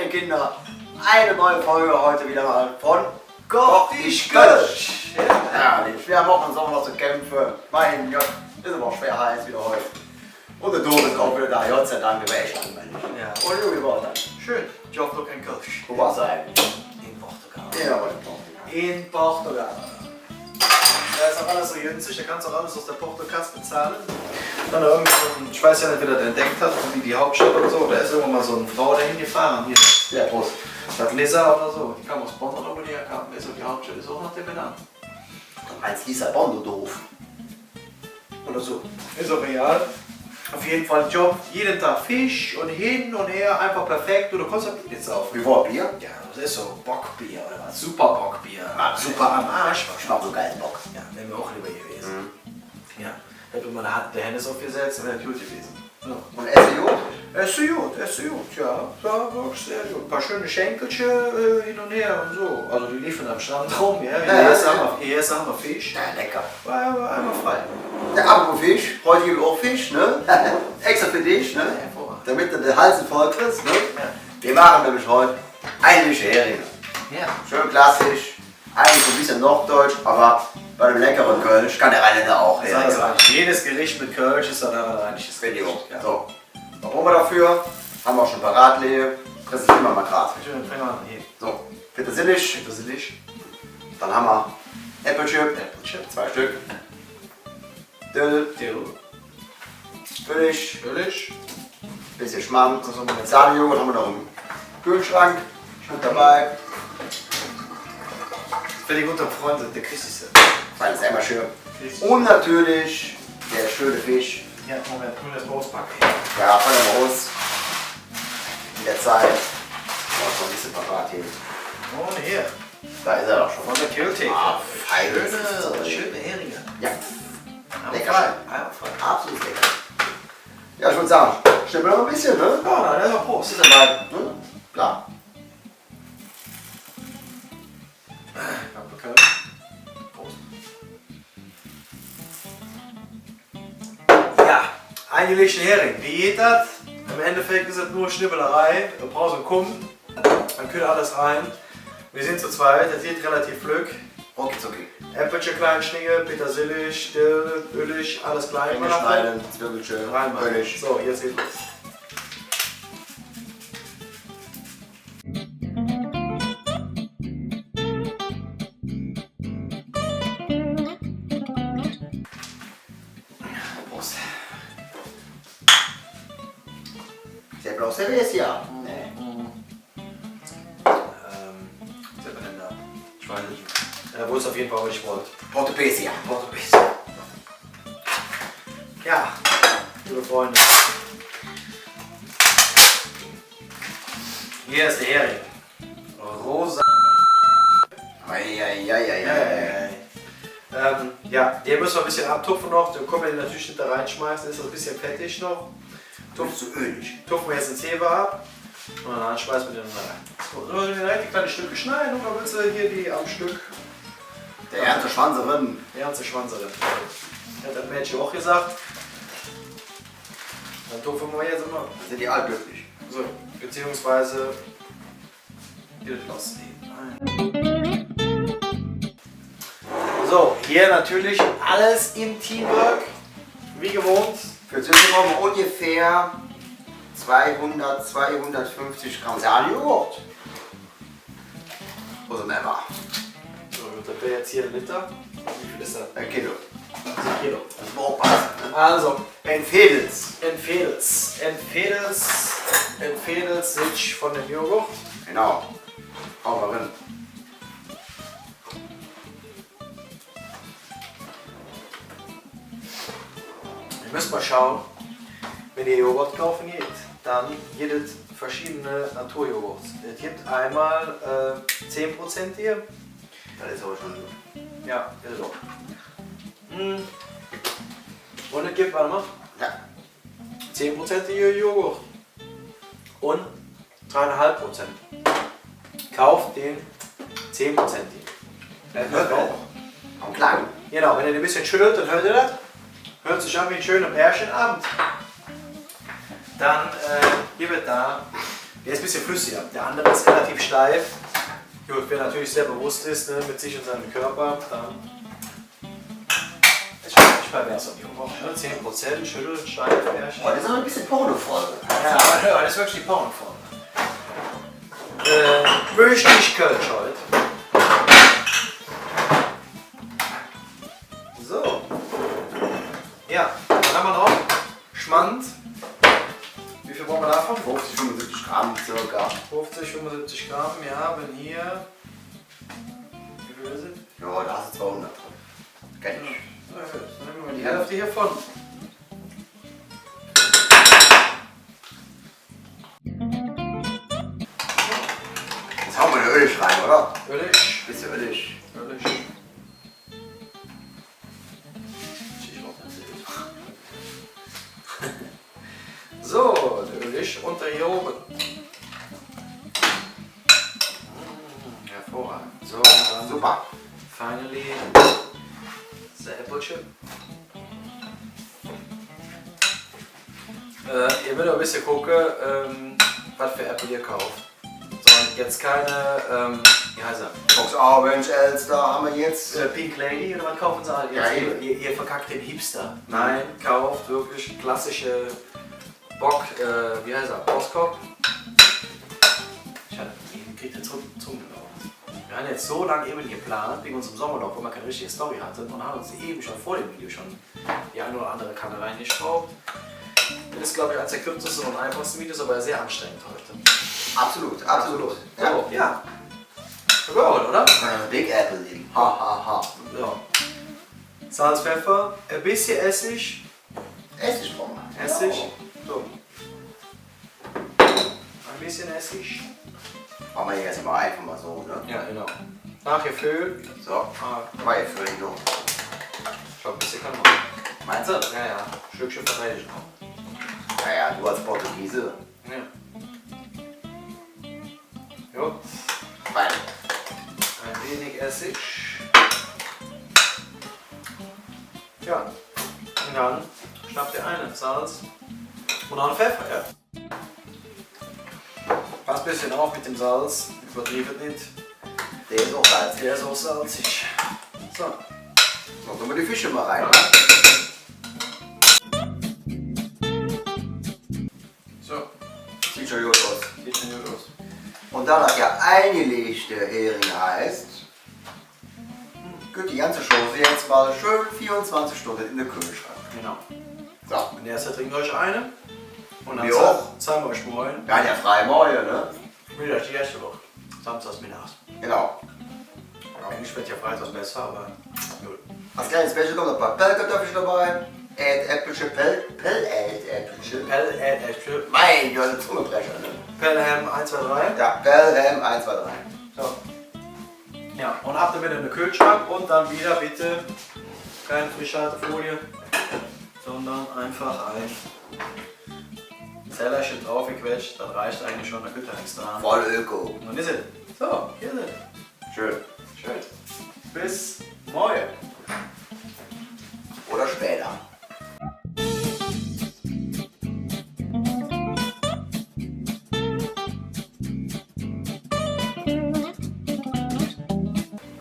Moin Kinder, eine neue Folge heute wieder mal von Koch dich Gösch. Ja, den schweren Wochen sollen wir noch zu kämpfen. Mein Gott, ist aber auch schwer heiß wieder heute. Und der Dom ist auch wieder da, Gott sei Dank, wir waren echt langweilig. Ja. Und du, wie war das? Schön, ich hoffe, du kein Gösch. Wo warst du eigentlich? In Portugal. Ja, aber in Portugal. In Portugal. Da ist auch alles so günstig, da kannst du auch alles aus der Portokasse bezahlen. Dann irgendwie so ein, ich weiß ja nicht, wer das entdeckt hat, wie die Hauptstadt oder so, da ist irgendwann mal so eine Frau dahin gefahren. Hier, Ja, Prost. das Lisa oder so, die kam aus Bonn oder wo die herkam, ist so die Hauptstadt, ist auch nach dem benannt. Du meinst Lissabon, du doof. Oder so. Ist auch real. Auf jeden Fall Job, jeden Tag Fisch und hin und her, einfach perfekt. Du kannst auch Bier saufen. Wie war Bier? Ja, das ist so Bockbier oder was? Super Bockbier. Super am Arsch. Ich mach so geilen Bock. Ja, wäre mir auch lieber gewesen. Ja, hätte man der Hennes aufgesetzt, wäre gut gewesen. Ja. Und esse gut? Esse gut, ja. Ja, wirklich sehr gut. Ein paar schöne Schenkelchen hin und her und so. Also die liefen am Strand rum, ja. Hier haben wir Fisch. Ja, lecker. War einmal frei. Der apropos Fisch, heute gibt es auch Fisch, ne? Extra für dich, ne? Hervorragend. Damit du den Hals voll kriegst, ne? Ja. Wir machen nämlich heute einheimische Heringe. Ja. Schön klassisch, eigentlich so ein bisschen norddeutsch, aber bei dem leckeren Kölsch kann der Rheinländer auch Das heißt, Heringe. jedes Gericht mit Kölsch ist dann eigentlich das Finde ich auch. Ja. So, was brauchen wir dafür? Haben wir auch schon parat, Lehe. Präsentieren wir mal gerade. Schön, fangen wir an hier. So, Petersilie, Petersilie. dann haben wir Äpfelchip, Äpfelchip. 2 Stück. Dill, Billig, Ölig. bisschen Schmand. Was haben wir jetzt? Sahnejoghurt haben wir noch im Kühlschrank. Mit dabei. Für die guten Freunde, der Christus. Kleines Eimerchen. Und natürlich der schöne Fisch. Ja, Moment, nur das auspacken. Ja, von der Maus. In der Zeit. Oh, schon ein bisschen parat hier. Oh, hier. Da ist er doch schon. Von der Kyothek. Ah, fein. Schöne Heringe. Ja, lecker. Einmal frei. Absolut lecker. Ja, ich würde sagen, stimmt noch ein bisschen, ne? Ja, nein, das ist Prost. Ist dabei, ne? Klar. Prost. Ja, eingelegte Hering. Wie geht das? Im Endeffekt ist es nur Schnibbelerei. Du brauchst einen Kunden, dann kühlt alles rein. Wir sind zu zweit, das geht relativ flück. Okay. Äpfelchen klein schnicken, Petersilie, Dill, Ölig, alles klein machen. Schneiden, Zwiebelchen, Reinmachen. Ölig. So, jetzt geht's los. Prost. Sie haben auch Cervesia. Nee. Was hat man denn da? Ich weiß nicht. Wo ist auf jeden Fall, was ich wollte. Portupesia. Portugies. Ja, liebe Freunde. Hier ist der Hering. Rosa. Eieieiei. Ja, den müssen wir ein bisschen abtupfen noch. Den können wir natürlich nicht da reinschmeißen, ist das ein bisschen fettig noch. Tupft zu ölig. Tupfen wir jetzt ins Hefe ab und dann schmeißen wir den rein. So, sollen wir direkt die kleinen Stücke schneiden oder willst du hier die am Stück? Der ernte Schwanzerin. Die ganze Schwanzerin. Hat das Mädchen auch gesagt. Dann tupfen wir jetzt immer. Dann sind die allglücklich. So, beziehungsweise hier lassen die. So, hier natürlich alles im Teamwork, wie gewohnt. Für Süße brauchen wir ungefähr 250 Gramm Sahnejoghurt. Wo sind wir immer? So, das wäre jetzt hier ein Liter. Wie viel ist das? Ein Kilo. 10 Kilo. Das muss auch passen. Ne? Also, Empfehlens. Empfehlens sich von dem Joghurt. Genau. Hauen wir rein. Ihr müsst mal schauen, wenn ihr Joghurt kaufen geht, dann gibt es verschiedene Naturjoghurts. Es gibt einmal 10% hier. Das ist aber schon gut. Ja, ist so. Und es gibt, warte mal, Ja. 10%ige Joghurt und 3,5%. Kauft den 10%igen. Hört auch. Am Klang. Genau, wenn ihr den ein bisschen schüttelt, dann hört ihr das. Hört sich an wie ein schöner Pärchenabend. Dann gibt es da Der ist ein bisschen flüssiger. Der andere ist relativ steif. Gut, wer natürlich sehr bewusst ist, ne, mit sich und seinem Körper, dann ist schon nicht bei besser. 10% schütteln, steif, Bärchen. Oh, das ist aber ein bisschen Porno-Folge. Ja, das ist wirklich die Pornofolge. Richtig Kölsch heute. So. Ja, dann haben wir noch Schmand. Wie viel brauchen wir davon? 50, 75 Gramm circa. 50, 75 Gramm, ja, wenn hier. Wie viel ist es? Ja, da hast du 200 drin. Kenn ich. Na gut, dann nehmen wir die Hälfte hiervon. Jetzt hauen wir den Ölig rein, oder? Ölig. Bisschen Ölig. Ölig. So, der Ölig unter hier oben. Hervorragend. So, und dann Super. finally the Äppelchen. Ihr müsst ein bisschen gucken, was für Äpfel ihr kauft. Sondern jetzt keine, wie heißt er? Fox Orange, Elster haben wir jetzt. Pink Lady oder was kaufen sie halt Ja, jetzt? eben. Ihr verkackt den Hipster. Nein, kauft wirklich klassische Bock, wie heißt er? Boskop. Ich hatte kriegt den Zungenlauf. Wir haben jetzt so lange eben geplant, wegen unserem Sommerloch, wo wir keine richtige Story hatten und haben uns eben schon vor dem Video schon die eine oder andere Kanne reingeschraubt. Das ist, glaube ich, eines der kürzesten und einfachsten Videos, aber sehr anstrengend heute. Absolut, absolut. Ja. So, ja. Überholt, oder? Big Apple Ding. Ha, ha, ha. Ja. Salz, Pfeffer, ein bisschen Essig. Essig brauchen wir. Essig. Ja. So. Ein bisschen Essig. Machen wir jetzt mal einfach mal so, ne? Ja, genau. Nachgefüllt. So. Ah, Mal jetzt völlig noch. schau, ein bisschen kann man. Meinst du? Ja, ja. Stückchen verteidige ich noch. Naja, du als Portugiese. Ja. Jo. Fein. Ein wenig Essig. Ja. Und dann schnappt ihr einen Salz und dann Pfeffer, ja. Passt ein bisschen auf mit dem Salz, übertrieben nicht. Der ist auch salzig. Der ist auch salzig. So. So, tun wir die Fische mal rein. So. Sieht schon gut aus. Geht schon gut aus. Und da das ja eingelegte Hering heißt, könnt die ganze Chose jetzt mal schön 24 Stunden in den Kühlschrank. Genau. So. Und erst trinkt euch eine. Und dann Wir auch. zeigen wir euch morgen. Wir haben ja frei morgen, ne? Wieder die erste Woche. Samstags mittags. Genau. Eigentlich wird ja freitags besser, aber gut. Als kleines Special kommt noch ein paar Pellkartoffeln dabei. Äpfelchen, Pelläpfelchen. Äpfel. Mein Gott, Zungebrecher, ne? Pelham 1, 2, 3. Ja, Pelham 1, 2, 3. So. Ja, und ab damit in den Kühlschrank und dann wieder bitte keine Frischhaltefolie, sondern einfach ein Zellerchen drauf gequetscht. Das reicht eigentlich schon, da könnt ihr nichts dran. Voll Öko. Und dann ist es. So, hier sind wir. Schön. Schön. Bis morgen. Oder später.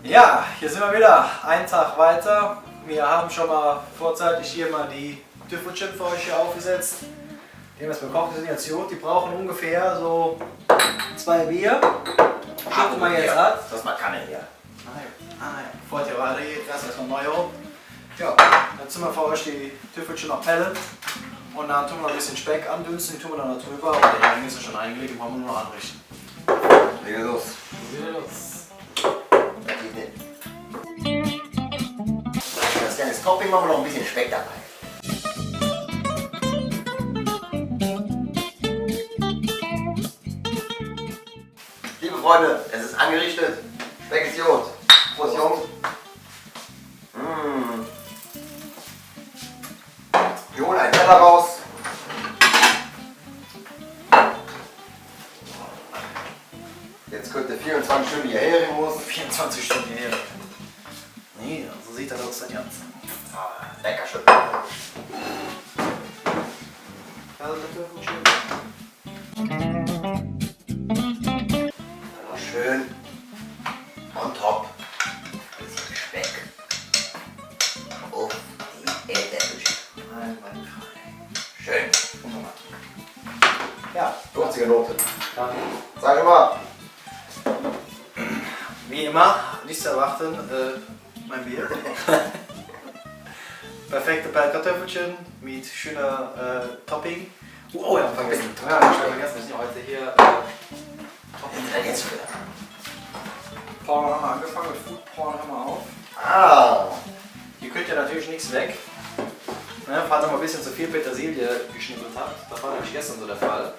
Ja, hier sind wir wieder. Einen Tag weiter. Wir haben schon mal vorzeitig hier mal die Tüffelchen für euch hier aufgesetzt. Die haben wir bekocht, die sind jetzt gut. Die brauchen ungefähr so 2 Bier. Schütten wir jetzt ab. Das mal Kanne hier. Bevor ihr weiter geht, lass erstmal neu hoch. Ja, dann tun wir für euch die Tüffelchen noch pellen. Und dann tun wir noch ein bisschen Speck andünsten, die tun wir dann da drüber. Und der Hering ist ja schon eingelegt, den wollen wir nur noch anrichten. Legen los. Wieder los. Das geht nicht. Das kleine Topping machen wir noch ein bisschen Speck dabei. Liebe Freunde, es ist angerichtet. Speck ist gut. Prost, Jungs. Wir holen einen Teller raus. Jetzt könnte 24 Stunden hier Hering muss. 24 Stunden her. Nee, so sieht das aus dann jetzt. Lecker schön. Also, 50er Note. Ja. Sag mal. Wie immer, nichts zu erwarten, mein Bier. Perfekte Pellkartoffelchen mit schöner Topping. Oh ja, vergessen. Ja, ich habe vergessen, wir sind ja heute hier. Topping. Jetzt wieder. Porn haben wir angefangen, mit Food Porn haben wir auf. Ah. Hier könnt ihr natürlich nichts weg. Ne, falls ihr mal ein bisschen zu viel Petersilie geschnippelt habt, das war nämlich gestern so der Fall.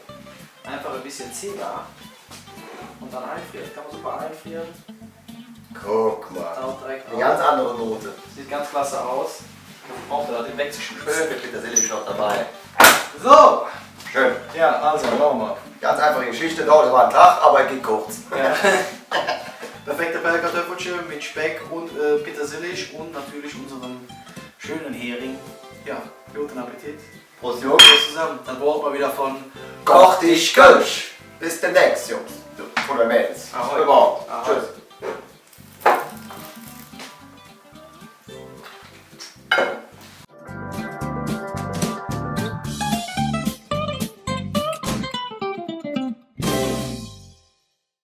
Einfach ein bisschen Zebra und dann einfrieren. Kann man super einfrieren. Guck mal. Taucht direkt Eine ganz andere Note. Sieht ganz klasse aus. Braucht ihr da den wegzuschmeißen. Schön mit Petersilie ist noch dabei. So! Schön. Ja, also machen wir mal. Ganz einfache Geschichte, dauert aber einen Tag, aber geht kurz. Ja. Perfekte Pellkartoffelchen mit Speck und Petersilie und natürlich unserem schönen Hering. Ja, guten Appetit. Prost, Jungs. Prost zusammen. Dann braucht man wieder von Koch dich Kölsch. Bis demnächst, Jungs. Oder Mädels. Ahoi. Überhaupt. Ahoi. Tschüss.